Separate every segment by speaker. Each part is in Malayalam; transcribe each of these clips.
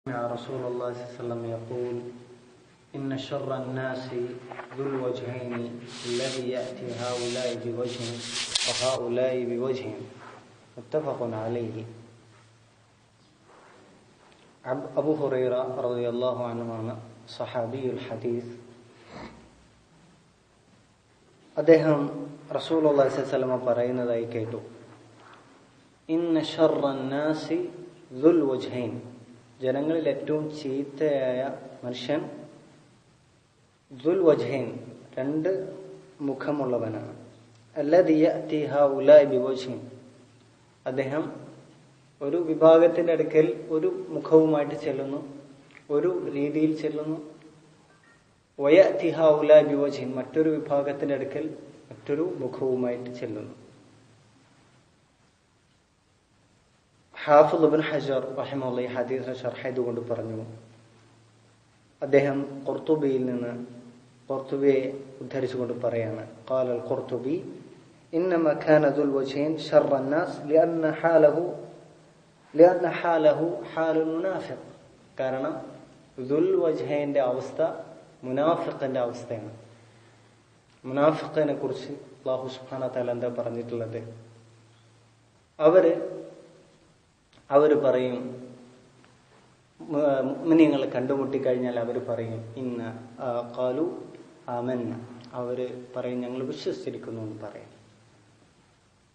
Speaker 1: رسول الله صلى الله عليه وسلم يقول إن شر الناس ذو الوجهين الذي يأتي هؤلاء بوجه وهؤلاء بوجه متفق عليه. അബൂ ഹുറൈറ റളിയല്ലാഹു അൻഹുവാണ് സഹാബിയുൽ ഹദീസ്. അദ്ദേഹം റസൂലുള്ളാഹി സ്വല്ലല്ലാഹു അലൈഹി വസല്ലം പറയുന്നതായി കേട്ടു, ഇന്ന ശർറന്നാസി ദുൽ വജ്ഹൈൻ, ജനങ്ങളിൽ ഏറ്റവും ചീത്തയായ മനുഷ്യൻ ദുൽ വജ്ഹൈൻ, രണ്ട് മുഖമുള്ളവനാണ്. അല്ലദീ യഅതി ഹൗലാഇ ബിവജ്ഹിൻ, അദ്ദേഹം ഒരു വിഭാഗത്തിന്റെ അടുക്കൽ ഒരു മുഖവുമായിട്ട് ചെല്ലുന്നു, ഒരു രീതിയിൽ ചെല്ലുന്നു. വയഅതി ഹൗലാഇ ബിവജ്ഹിൻ, മറ്റൊരു വിഭാഗത്തിന്റെ അടുക്കൽ മറ്റൊരു മുഖവുമായിട്ട് ചെല്ലുന്നു. ഹാഫിദ് ഇബ്നു ഹജർ റഹിമഹുല്ലാഹി ഈ ഹദീസിനെ ശർഹ് ചെയ്തുകൊണ്ട് പറഞ്ഞു, അദ്ദേഹം ഖുർത്തുബിയെ ഉദ്ധരിച്ചുകൊണ്ട് പറയാണ്, ഖാലൽ ഖുർത്തുബി ഇന്നമാ കാന ദുൽ വജ്ഹൈൻ ശർറൻ നാസ് ലിഅന്ന ഹാലഹു ഹാലുൽ മുനാഫിഖ്, കാരണം ദുൽ വജ്ഹൈന്റെ അവസ്ഥ മുനാഫിഖിന്റെ അവസ്ഥയാണ്. മുനാഫിഖിനെ കുറിച്ച് അല്ലാഹു സുബ്ഹാനഹു വ തആല എന്താ പറഞ്ഞിട്ടുള്ളത്? അവര് പറയും, മുഅ്മിനീങ്ങളെ കണ്ടുമുട്ടിക്കഴിഞ്ഞാൽ അവർ പറയും ഇന്ന ഖാലു ആമന്ന, അവര് പറയും ഞങ്ങൾ വിശ്വസിച്ചിരിക്കുന്നു എന്ന് പറയും.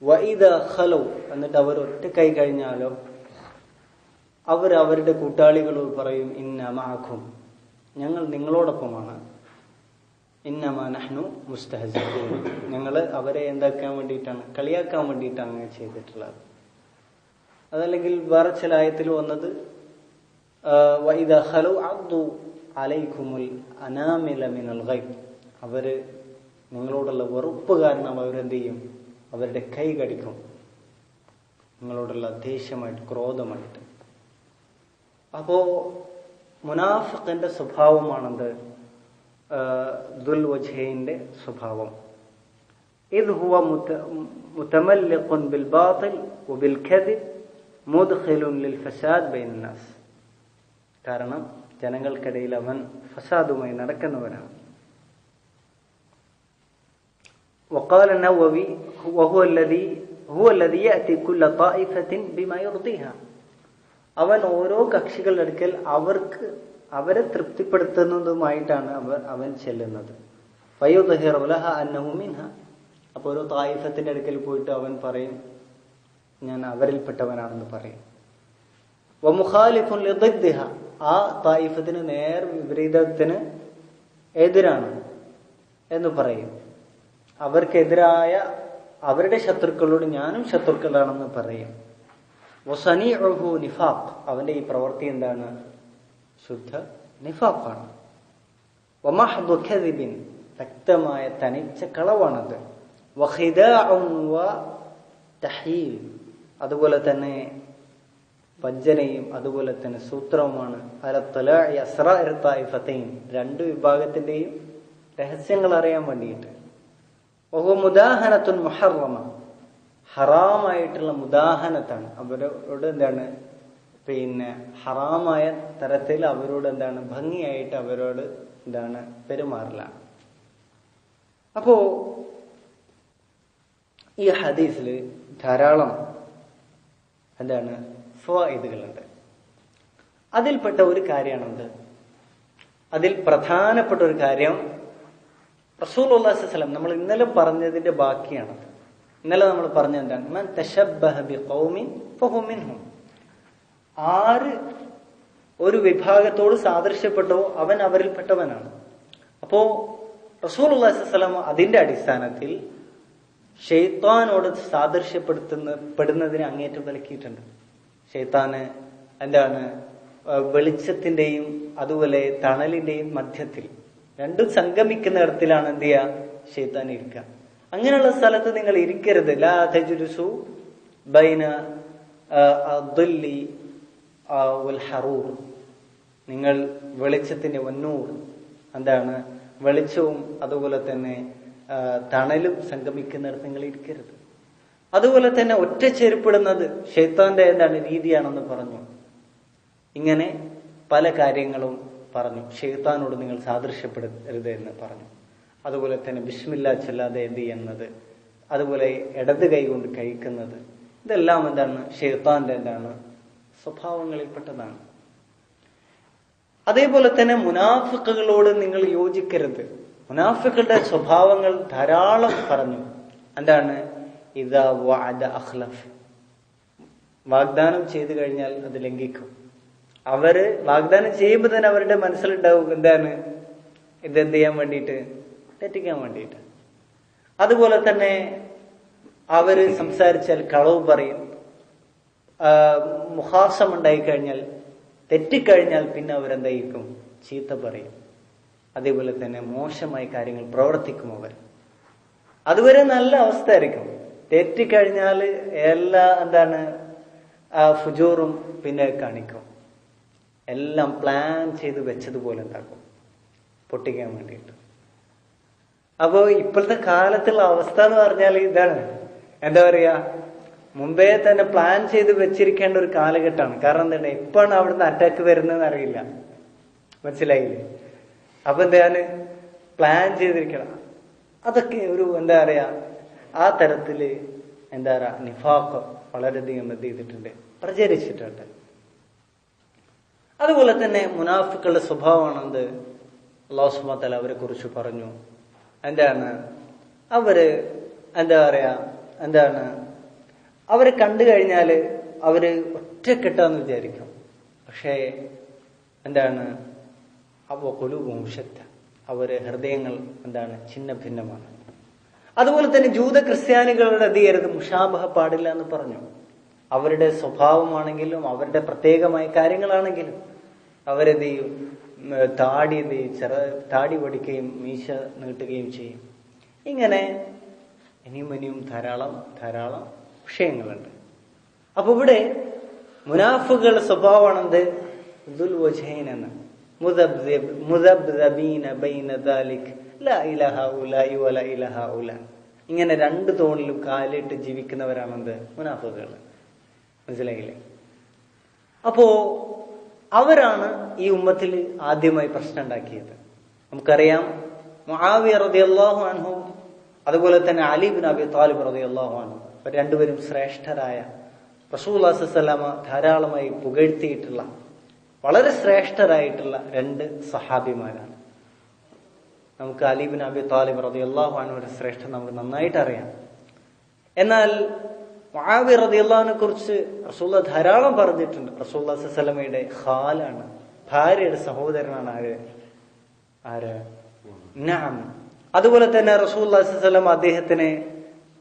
Speaker 1: വഇദാ ഖലു, എന്നിട്ട് അവർ ഒറ്റക്കായി കഴിഞ്ഞാലോ അവർ അവരുടെ കൂട്ടാളികളോട് പറയും ഇന്ന മഅക്കും, ഞങ്ങൾ നിങ്ങളോടൊപ്പമാണ്. ഇന്നമാ നഹ്നു മുസ്തഹസിഊൻ, ഞങ്ങൾ അവരെ എന്താക്കാൻ വേണ്ടിയിട്ടാണ്, കളിയാക്കാൻ വേണ്ടിയിട്ടാണ് അങ്ങനെ ചെയ്തിട്ടുള്ളത്. അതല്ലെങ്കിൽ വേറെ ചില ആയത്തിൽ വന്നത് വഇദാ ഖലു അദ്ദു അലൈക്കുമുൽ അനാമില മിനൽ ഗൈബ്, അവര് നിങ്ങളോടുള്ള വെറുപ്പ് കാരണം അവരെന്ത് ചെയ്യും, അവരുടെ കൈ കടിക്കും, നിങ്ങളോടുള്ള ദേഷ്യമായിട്ട് ക്രോധമായിട്ട്. അപ്പോ മുനാഫിഖിന്റെ സ്വഭാവമാണത് ദുൽ വജ്ഹൈന്റെ സ്വഭാവം. ഇദ് ഹുവ മുതമല്ലിഖുൻ ബിൽ ബാതിൽ വബിൽ കദിബ് മുദ്ഖിലുൻ ലിൽ ഫസാദ് ബൈനൻ നാസ്, കാരണം ജനങ്ങൾക്കിടയിൽ അവൻ ഫസാദുമായി നടക്കുന്നവനാണ്. وقال النووي وهو الذي يأتي كل طائفة بما يرضيها, അവൻ ഓരോ കക്ഷികളുടെ അടുക്കൽ അവരെ തൃപ്തിപ്പെടുത്തുന്നതുമായിട്ടാണ് അവൻ ചെല്ലുന്നത്. ഫയുദ്ഹിറു ലഹ അന്നഹു മിൻഹ, അപ്പോൾ ഓരോ തായിഫത്തിന്റെ അടുക്കൽ പോയിട്ട് അവൻ പറയും ഞാൻ അവരിൽപ്പെട്ടവനാണെന്ന് പറയും. വമുഖാലിഫുൻ ലിദ്ദിഹ, ആ തായിഫത്തിന് നേർ വിപരീതത്തിന് എതിരാണ് എന്ന് പറയും. അവർക്കെതിരായ അവരുടെ ശത്രുക്കളോട് ഞാനും ശത്രുക്കളാണെന്ന് പറയും. വസനീഉഹു നിഫാഖ്, അവന്റെ ഈ പ്രവൃത്തി എന്താണ്, ശുദ്ധ നിഫാഖാണ്. വമഹ്ദു കദിബിൻ, വ്യക്തമായ തനിച്ച കളവാണത്. വഖിദാഉൻ വതഹീൽ, അതുപോലെ തന്നെ വഞ്ചനയും അതുപോലെ തന്നെ സൂത്രവുമാണ്. അലത്തലാഇ അസ്റാഇർ തായിഫതൈൻ, രണ്ട് വിഭാഗത്തിന്റെയും രഹസ്യങ്ങൾ അറിയാൻ വേണ്ടിയിട്ട്. വഹുവ മുദാഹനത്തുൻ മുഹറമ, ഹറാമായിട്ടുള്ള മുദാഹനത്താണ്. അവരോട് എന്താണ്, ഹറാമായ തരത്തിൽ അവരോട് എന്താണ്, ഭംഗിയായിട്ട് അവരോട് എന്താണ് പെരുമാറലാണ്. അപ്പോ ഈ ഹദീസിൽ ധാരാളം എന്താണ് ഫവായിദുകളുണ്ട്. അതിൽപ്പെട്ട ഒരു കാര്യമാണത്, അതിൽ പ്രധാനപ്പെട്ട ഒരു കാര്യം റസൂലുള്ളാഹി സ്വല്ലല്ലാഹു അലൈഹി വസല്ലം നമ്മൾ ഇന്നലെ പറഞ്ഞതിന്റെ ബാക്കിയാണത്. ഇന്നലെ നമ്മൾ പറഞ്ഞ എന്താണ്, മൻ തശബ്ബഹ ബിഖൗമിൻ ഫഹു മിൻഹും, ആര് ഒരു വിഭാഗത്തോട് സാദൃശ്യപ്പെട്ടോ അവൻ അവരിൽപ്പെട്ടവനാണ്. അപ്പോ റസൂലുള്ളാഹി സ്വല്ലല്ലാഹു അലൈഹി വസല്ലം അതിന്റെ അടിസ്ഥാനത്തിൽ ഷെയ്ത്താനോട് സാദൃശ്യപ്പെടുന്നതിനെ അങ്ങേറ്റം വിലക്കിയിട്ടുണ്ട്. ഷെയ്ത്താന് എന്താണ്, വെളിച്ചത്തിന്റെയും അതുപോലെ തണലിന്റെയും മധ്യത്തിൽ രണ്ടും സംഗമിക്കുന്ന ഇടത്തിലാണ് എന്ത് ചെയ്യുക, ഷെയ്ത്താൻ ഇരിക്കുക. അങ്ങനെയുള്ള സ്ഥലത്ത് നിങ്ങൾ ഇരിക്കരുത്. ലാ തജ്ലിസു ബൈന അദ്ദുല്ലി വൽ ഹറൂർ, നിങ്ങൾ വെളിച്ചത്തിന്റെ വന്നൂർ, എന്താണ് വെളിച്ചവും അതുപോലെ തന്നെ തണലും സംഗമിക്കുന്നിടത്ത് നിങ്ങൾ ഇരിക്കരുത്. അതുപോലെ തന്നെ ഒറ്റ ചെരുപ്പിടുന്നത് ഷെയ്ത്താന്റെ എന്താണ് രീതിയാണെന്ന് പറഞ്ഞു. ഇങ്ങനെ പല കാര്യങ്ങളും പറഞ്ഞു. ഷെയ്ത്താനോട് നിങ്ങൾ സാദൃശ്യപ്പെടരുത് എന്ന് പറഞ്ഞു. അതുപോലെ തന്നെ ബിസ്മില്ലാ ചൊല്ലാതെ എന്ത് ചെയ്യുന്നത്, അതുപോലെ ഇടത് കൈ കൊണ്ട് കഴിക്കുന്നത്, ഇതെല്ലാം എന്താണ് ഷെയ്ത്താന്റെ എന്താണ് സ്വഭാവങ്ങളിൽപ്പെട്ടതാണ്. അതേപോലെ തന്നെ മുനാഫിക്കുകളോട് നിങ്ങൾ യോജിക്കരുത്. മുനാഫിക്കുകളുടെ സ്വഭാവങ്ങൾ ധാരാളം പറഞ്ഞു. എന്താണ്? ഇദാ വഅദ അഖ്ലഫ്, വാഗ്ദാനം ചെയ്തു കഴിഞ്ഞാൽ അത് ലംഘിക്കും. അവര് വാഗ്ദാനം ചെയ്യുമ്പോൾ തന്നെ അവരുടെ മനസ്സിലുണ്ടാവും എന്താണ്, ഇതെന്ത് ചെയ്യാൻ വേണ്ടിയിട്ട്, തെറ്റിക്കാൻ വേണ്ടിയിട്ട്. അതുപോലെ തന്നെ അവര് സംസാരിച്ചാൽ കളവ് പറയും. മുഖാസം ഉണ്ടായിക്കഴിഞ്ഞാൽ, തെറ്റിക്കഴിഞ്ഞാൽ പിന്നെ അവരെന്തായിരിക്കും, ചീത്ത പറയും. അതേപോലെ തന്നെ മോശമായ കാര്യങ്ങൾ പ്രവർത്തിക്കും അവർ. അതുവരെ നല്ല അവസ്ഥ ആയിരിക്കും. തെറ്റിക്കഴിഞ്ഞാൽ എല്ലാ എന്താണ് ഫുജൂറും പിന്നെ കാണിക്കും. എല്ലാം പ്ലാൻ ചെയ്ത് വെച്ചതുപോലെ ഉണ്ടാക്കും പൊട്ടിക്കാൻ വേണ്ടിയിട്ട്. അപ്പോ ഇപ്പോഴത്തെ കാലത്തുള്ള അവസ്ഥ എന്ന് പറഞ്ഞാൽ ഇതാണ്, എന്താ പറയാ, മുമ്പേ തന്നെ പ്ലാൻ ചെയ്ത് വെച്ചിരിക്കേണ്ട ഒരു കാലഘട്ടമാണ്. കാരണം എന്താണ്, എപ്പോഴാണ് അവിടുന്ന് അറ്റാക്ക് വരുന്നതെന്ന് അറിയില്ല. മനസ്സിലായില്ലേ? അപ്പൊ എന്താണ്, പ്ലാൻ ചെയ്തിരിക്കണം. അതൊക്കെ ഒരു എന്താ പറയാ, ആ തരത്തില് എന്താ പറയാ നിഫാഖ് വളരെയധികം എന്ത് ചെയ്തിട്ടുണ്ട്, പ്രചരിച്ചിട്ടുണ്ട്. അതുപോലെ തന്നെ മുനാഫിക്കുകളുടെ സ്വഭാവമാണെന്ത്, അല്ലാഹു സുബ്ഹാനഹു വ തആല അവരെ കുറിച്ച് പറഞ്ഞു. എന്താണ്, അവര് എന്താ പറയാ, എന്താണ്, അവരെ കണ്ടു കഴിഞ്ഞാല് അവര് ഒറ്റക്കെട്ടാന്ന് വിചാരിക്കും. പക്ഷേ എന്താണ്, അപ്പൊ ഖുലൂബുഹും ശത്ത, അവര് ഹൃദയങ്ങൾ എന്താണ് ഛിന്ന ഭിന്നമാണ്. അതുപോലെ തന്നെ ജൂത ക്രിസ്ത്യാനികളുടെ എന്ത് ചെയ്യരുത്, മുഷാബഹ പാടില്ല എന്ന് പറഞ്ഞു. അവരുടെ സ്വഭാവമാണെങ്കിലും അവരുടെ പ്രത്യേകമായ കാര്യങ്ങളാണെങ്കിലും അവരെന്ത് ചെയ്യും, താടി പഠിക്കുകയും മീശ നീട്ടുകയും ചെയ്യും. ഇങ്ങനെ ഇനിയും ധാരാളം വിഷയങ്ങളുണ്ട്. അപ്പൊ ഇവിടെ മുനാഫിക്കുകളുടെ സ്വഭാവമാണെന്ത്, ദുൽ വജ്ഹൈൻ എന്ന്, മുദബ്ദബീന ബൈന ദാലിക് ലാ ഇലാഹ ഉലാഇ വലാ ഇലാഹ ഉലാ, ഇങ്ങനെ രണ്ട് തോണിലും കാലിട്ട് ജീവിക്കുന്നവരാണെന്ത്, മുനാഫിക്കുകൾ. മനസ്സിലായില്ലേ? അപ്പോ അവരാണ് ഈ ഉമ്മത്തിൽ ആദ്യമായി പ്രശ്നം ഉണ്ടാക്കിയത്. നമുക്കറിയാം, മുആവിയ റളിയല്ലാഹു അൻഹു അതുപോലെ തന്നെ അലി ഇബ്നു അബി ത്വാലിബ് റളിയല്ലാഹു അൻഹു, അവർ രണ്ടുപേരും ശ്രേഷ്ഠരായ, റസൂലുള്ളാഹി സ്വല്ലല്ലാഹു അലൈഹി വസല്ലം ധാരാളമായി പുകഴ്ത്തിയിട്ടുള്ള വളരെ ശ്രേഷ്ഠരായിട്ടുള്ള രണ്ട് സഹാബിമാരാണ്. നമുക്ക് അലി ഇബ്നു അബി ത്വാലിബ് റളിയല്ലാഹു അൻഹുവിന്റെ ശ്രേഷ്ഠത നമുക്ക് നന്നായിട്ട് അറിയാം. എന്നാൽ മുആവിയ റളിയല്ലാഹു അൻഹുവിനെ കുറിച്ച് റസൂലുള്ളാഹി ധാരാളം പറഞ്ഞിട്ടുണ്ട്. റസൂലുള്ളാഹി സ്വല്ലല്ലാഹു അലൈഹി വസല്ലമയുടെ ഖാലാണ്, ഭാര്യയുടെ സഹോദരനാണ്. ആര്? നഅം. അതുപോലെ തന്നെ റസൂലുള്ളാഹി സ്വല്ലല്ലാഹു അലൈഹി വസല്ലം അദ്ദേഹത്തിന്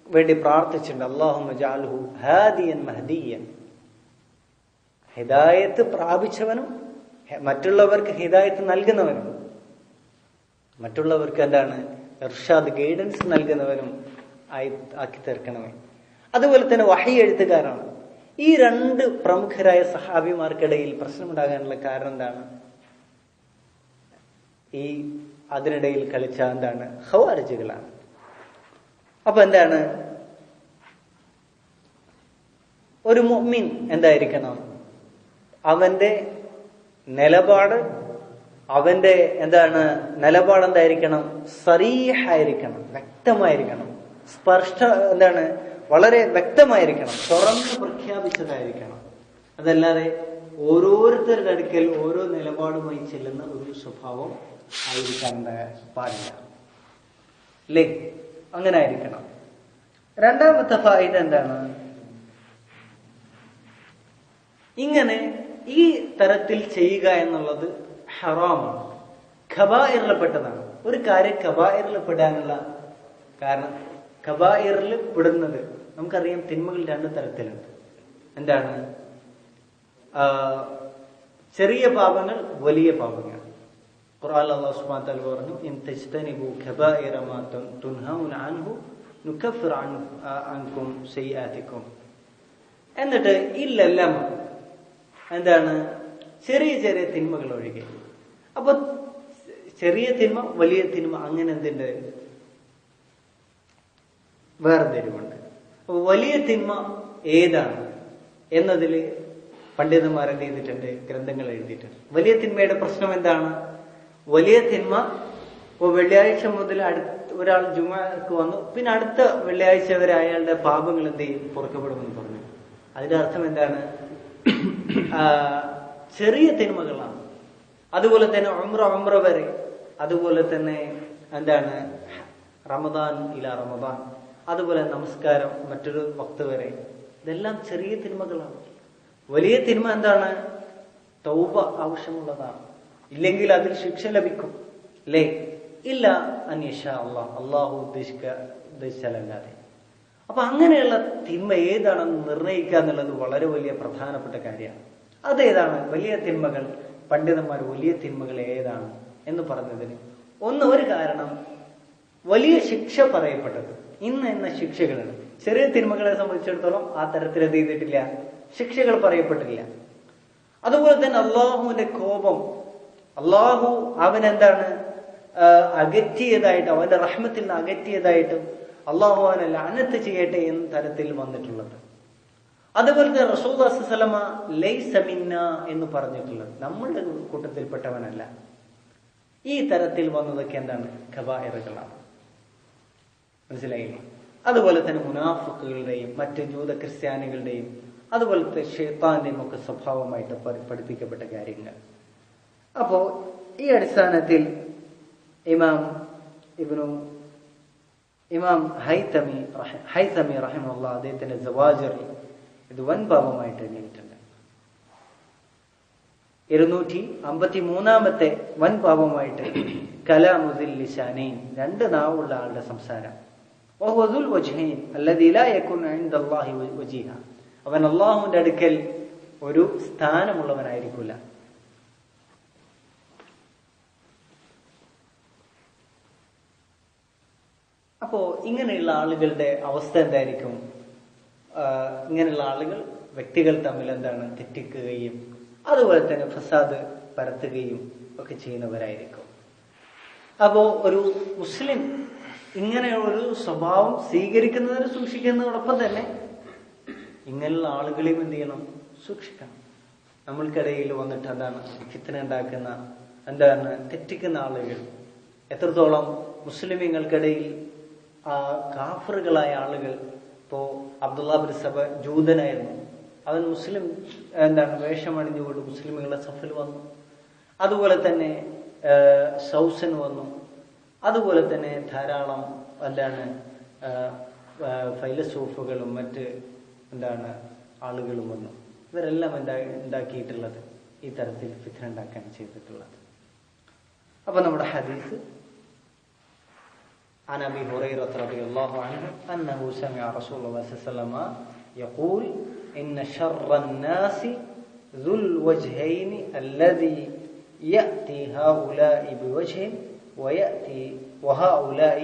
Speaker 1: വേണ്ടി പ്രാർത്ഥിച്ചിട്ടുണ്ട്, അല്ലാഹുമ്മ ജഅൽഹു ഹാദിയൻ മഹ്ദിയൻ, ഹിദായത്ത് പ്രാപിച്ചവനും മറ്റുള്ളവർക്ക് ഹിദായത്ത് നൽകുന്നവനും, മറ്റുള്ളവർക്ക് എന്താണ് ഇർഷാദ് ഗൈഡൻസ് നൽകുന്നവനും ആക്കി തീർക്കണമേ. അതുപോലെ തന്നെ വഹി എഴുത്തുകാരാണ്. ഈ രണ്ട് പ്രമുഖരായ സഹാബിമാർക്കിടയിൽ പ്രശ്നമുണ്ടാകാനുള്ള കാരണം എന്താണ്? ഈ അതിനിടയിൽ കളിച്ച എന്താണ് ഖവാരിജുകളാണ്. അപ്പൊ എന്താണ്, ഒരു മുഅ്മിൻ എന്തായിരിക്കണം, അവന്റെ നിലപാട് എന്തായിരിക്കണം, സരീഹായിരിക്കണം, വ്യക്തമായിരിക്കണം, വളരെ വ്യക്തമായിരിക്കണം, തുറന്ന് പ്രഖ്യാപിച്ചതായിരിക്കണം. അതല്ലാതെ ഓരോരുത്തരുടെ അടുക്കൽ ഓരോ നിലപാടുമായി ചെല്ലുന്ന ഒരു സ്വഭാവം ആയിരിക്കാൻ പാടില്ല, അല്ലേ? അങ്ങനെ ആയിരിക്കണം. രണ്ടാമത്തെ ഫായിദ എന്താണ്, ഇങ്ങനെ ഈ തരത്തിൽ ചെയ്യുക എന്നുള്ളത് ഹറാമാണ്, ഖബായിറിൽപ്പെട്ടതാണ്. ഒരു കാര്യം ഖബായിറിൽ പെടാനുള്ള കാരണം, ഖബായിറിൽ പെടുന്നത് നമുക്കറിയാം, തിന്മകൾ രണ്ട് തരത്തിലുണ്ട്. എന്താണ്? ചെറിയ പാപങ്ങൾ, വലിയ പാപങ്ങൾ. ഖുർആനിൽ അല്ലാഹു സുബ്ഹാനഹു വ തആല പറഞ്ഞു, ഇൻ തജ്തനിബു ഖബായിറ മാ തുൻഹൗന അൻഹു നുകഫിർ അൻകും സയ്യിആതികും. എന്നിട്ട് ഇല്ലെല്ലാം എന്താണ്, ചെറിയ ചെറിയ തിന്മകൾ ഒഴികെ. അപ്പൊ ചെറിയ തിന്മ, വലിയ തിന്മ, അങ്ങനെ എന്തുണ്ട്, വേർതിരിവുണ്ട്. അപ്പൊ വലിയ തിന്മ ഏതാണ് എന്നതിൽ പണ്ഡിതന്മാർ എന്ത് ചെയ്തിട്ടുണ്ട്? ഗ്രന്ഥങ്ങൾ എഴുതിയിട്ടുണ്ട്. വലിയ തിന്മയുടെ പ്രശ്നം എന്താണ്? വലിയ തിന്മ ഇപ്പോൾ വെള്ളിയാഴ്ച മുതൽ ഒരാൾ ജുമാക്ക് വന്നു, പിന്നെ അടുത്ത വെള്ളിയാഴ്ച വരെ അയാളുടെ പാപങ്ങൾ എന്ത് ചെയ്യും? പൊറുക്കപ്പെടുമെന്ന് പറഞ്ഞു. അതിന്റെ അർത്ഥം എന്താണ്? ചെറിയ തിന്മകളാണ്. അതുപോലെ തന്നെ ഉംറ വരെ, അതുപോലെ തന്നെ എന്താണ് റമദാൻ ഇല റമദാൻ, അതുപോലെ നമസ്കാരം മറ്റൊരു വക്ത് വരെ, ഇതെല്ലാം ചെറിയ തിന്മകളാണ്. വലിയ തിന്മ എന്താണ്? തൗബ ആവശ്യമുള്ളതാണ്. ഇല്ലെങ്കിൽ അതിൽ ശിക്ഷ ലഭിക്കും. അല്ലേ? ഇല്ല അന്യഷ അള്ളാഹു ഉദ്ദേശിച്ചാലല്ലാതെ. അപ്പൊ അങ്ങനെയുള്ള തിന്മ ഏതാണെന്ന് നിർണയിക്കുക എന്നുള്ളത് വളരെ വലിയ പ്രധാനപ്പെട്ട കാര്യമാണ്. അതേതാണ് വലിയ തിന്മകൾ? പണ്ഡിതന്മാർ വലിയ തിന്മകൾ ഏതാണ് എന്ന് പറഞ്ഞതിന് ഒരു കാരണം വലിയ ശിക്ഷ പറയപ്പെട്ടത് ഇന്ന ശിക്ഷകളുണ്ട്. ചെറിയ തിന്മകളെ സംബന്ധിച്ചിടത്തോളം ആ തരത്തിൽ എന്ത് ചെയ്തിട്ടില്ല? ശിക്ഷകൾ പറയപ്പെട്ടില്ല. അതുപോലെ തന്നെ അള്ളാഹുവിന്റെ കോപം, അള്ളാഹു അവനെന്താണ് അകറ്റിയതായിട്ട്, അവന്റെ റഹ്മത്തിൽ നിന്ന് അകറ്റിയതായിട്ടും അള്ളാഹു അവനെ ലഅനത്ത് ചെയ്യട്ടെ എന്ന തരത്തിൽ വന്നിട്ടുള്ളത്. അതുപോലെ തന്നെ റസൂലുള്ളാഹി സ്വല്ലല്ലാഹു അലൈഹി വസല്ലമ ലൈസ മിന്ന എന്ന് പറഞ്ഞിട്ടുള്ളത്, നമ്മളുടെ കൂട്ടത്തിൽപ്പെട്ടവനല്ല. ഈ തരത്തിൽ വന്നതൊക്കെ എന്താണ്? കബായിറുകളാണ്. മനസ്സിലായില്ലേ? അതുപോലെ തന്നെ മുനാഫിക്കുകളുടെയും മറ്റ് ജൂത ക്രിസ്ത്യാനികളുടെയും അതുപോലത്തെ ശൈത്താന്റെയും ഒക്കെ സ്വഭാവമായിട്ട് പഠിപ്പിക്കപ്പെട്ട കാര്യങ്ങൾ. അപ്പോ ഈ അടിസ്ഥാനത്തിൽ ഇമാം ഹൈതമി റഹിമഹുല്ലാഹ് അദ്ദേഹത്തിന്റെ സവാജിറിൽ ഇത് വൻ പാപമായിട്ട് എണ്ണിയിട്ടുണ്ട്. 253 വൻ പാപമായിട്ട് കലാമുദിൽ ലിസാനൈൻ, 2 നാവുള്ള ആളുടെ സംസാരം. വഹുദുൽ വജ്ഹൈൻ അല്ലദീ ലാ യകുൻ ഇൻദല്ലാഹി വജീഹ, അവൻ അല്ലാഹുവിന്റെ അടുക്കൽ ഒരു സ്ഥാനമുള്ളവനായിരിക്കില്ല. അപ്പോ ഇങ്ങനെയുള്ള ആളുകളുടെ അവസ്ഥ എന്തായിരിക്കും? ഇങ്ങനെയുള്ള ആളുകൾ വ്യക്തികൾ തമ്മിൽ എന്താണ് തെറ്റിക്കുകയും അതുപോലെ തന്നെ ഫസാദ് പരത്തുകയും ഒക്കെ ചെയ്യുന്നവരായിരിക്കും. അപ്പോ ഒരു മുസ്ലിം ഇങ്ങനെ ഒരു സ്വഭാവം സ്വീകരിക്കുന്നതിന് സൂക്ഷിക്കുന്നതോടൊപ്പം തന്നെ ഇങ്ങനെയുള്ള ആളുകളെയും എന്ത് ചെയ്യണം? സൂക്ഷിക്കണം. നമ്മൾക്കിടയിൽ വന്നിട്ട് എന്താണ് ഫിത്ന ഉണ്ടാക്കുന്ന, എന്താണ് തെറ്റിക്കുന്ന ആളുകൾ എത്രത്തോളം മുസ്ലിമീങ്ങൾക്കിടയിൽ കാഫറുകളായ ആളുകൾ. ഇപ്പോ അബ്ദുല്ലാ ബിൻ സബ ജൂതനായിരുന്നു, അവൻ മുസ്ലിം വേഷമണിഞ്ഞുകൊണ്ട് മുസ്ലിമുകളുടെ സഫിൽ വന്നു. അതുപോലെ തന്നെ സൗസൻ വന്നു. അതുപോലെ തന്നെ ധാരാളം ഫൈലസൂഫുകളും മറ്റ് ആളുകളും വന്നു. ഇവരെല്ലാം ഉണ്ടാക്കിയിട്ടുള്ളത് ഈ തരത്തിൽ ഫിത്ന ഉണ്ടാക്കാൻ ചെയ്തിട്ടുള്ളത്. അപ്പൊ നമ്മുടെ ഹദീസ് عن أبي هريرة رضي الله عنه أنه سمع رسول الله صلى الله عليه وسلم يقول إن شر الناس ذو الوجهين الذي يأتي هؤلاء بوجه ويأتي وهؤلاء